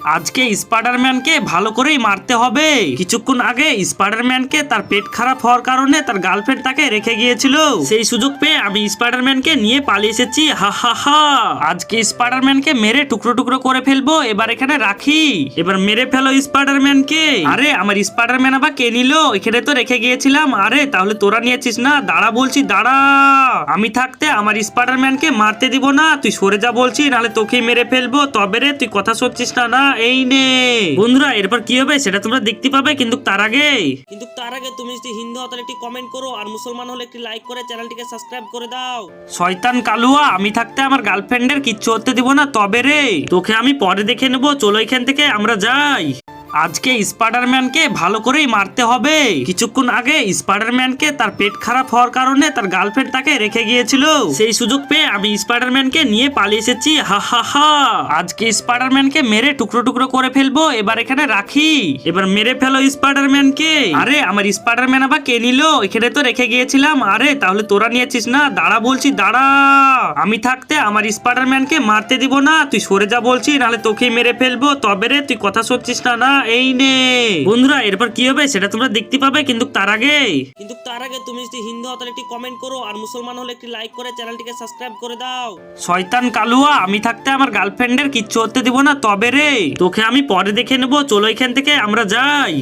আজকে স্পাইডারম্যানকে ভালো করেই মারতে হবে। কিছুক্ষণ আগে স্পাইডারম্যানকে তার পেট খারাপ হওয়ার কারণে তার গার্লফ্রেন্ড তাকে রেখে গিয়েছিল। সেই সুযোগ পেয়ে আমি স্পাইডারম্যানকে নিয়ে পালিয়ে এসেছি। হা হা হা। আজকে স্পাইডারম্যানকে মেরে টুকরো টুকরো করে ফেলবো। এবার এখানে রাখি। এবার মেরে ফেলো স্পাইডারম্যানকে। আরে আমার স্পাইডারম্যান আবার কে নিল? এখানে তো রেখে গিয়েছিলাম। আরে তাহলে তোরা নিয়েছিস না? দাঁড়া বলছি, দাঁড়া। আমি থাকতে আমার স্পাইডারম্যানকে মারতে দিব না। তুই সরে যা বলছি, নাহলে তোকেই মেরে ফেলবো। তবে রে তুই কথা শুনছিস না? না এই নে বন্ধুরা, এরপর কি হবে সেটা তোমরা দেখতে পাবে। কিন্তু তার আগে তুমি যদি হিন্দু হও তাহলে একটি কমেন্ট করো, আর মুসলমান হলে একটি লাইক করে চ্যানেলটিকে সাবস্ক্রাইব করে দাও। শয়তান কালুয়া, আমি থাকতে আমার গার্লফ্রেন্ডের কিচ্ছু হতে দিব না। তবে রে তোকে আমি পরে দেখে নেবো। চলো এখান থেকে আমরা যাই। আজকে স্পাইডারম্যানকে ভালো করেই মারতে হবে। কিছুক্ষণ আগে স্পাইডারম্যানকে তার পেট খারাপ হওয়ার কারণে তার গার্লফ্রেন্ড তাকে রেখে গিয়েছিল। সেই সুযোগ পেয়ে আমি স্পাইডারম্যানকে নিয়ে পালিয়ে এসেছি। হা হা হা। আজকে স্পাইডারম্যানকে মেরে টুকরো টুকরো করে ফেলবো। এবার এখানে রাখি। এবার মেরে ফেলো স্পাইডারম্যানকে। আরে আমার স্পাইডারম্যান আবার কে নিল? এখানে তো রেখে গিয়েছিলাম। আরে তাহলে তোরা নিয়েছিস না? দাঁড়া বলছি, দাঁড়া। আমি থাকতে আমার স্পাইডারম্যানকে মারতে দিব না। তুই সরে যা বলছি, নাহলে তোকেই মেরে ফেলবো। তবে রে তুই কথা শুনছিস না? না এই নে বন্ধুরা, এরপর কি হবে সেটা তোমরা দেখতে পাবে। কিন্তু তার আগে তুমি যদি হিন্দু হও তাহলে একটি কমেন্ট করো, আর মুসলমান হলে একটি লাইক করে চ্যানেলটিকে সাবস্ক্রাইব করে দাও। শয়তান কালুয়া, আমি থাকতে আমার গার্লফ্রেন্ডের কিচ্ছু হতে দিব না। তবে রে তোকে আমি পরে দেখে নেবো। চলো এখান থেকে আমরা যাই।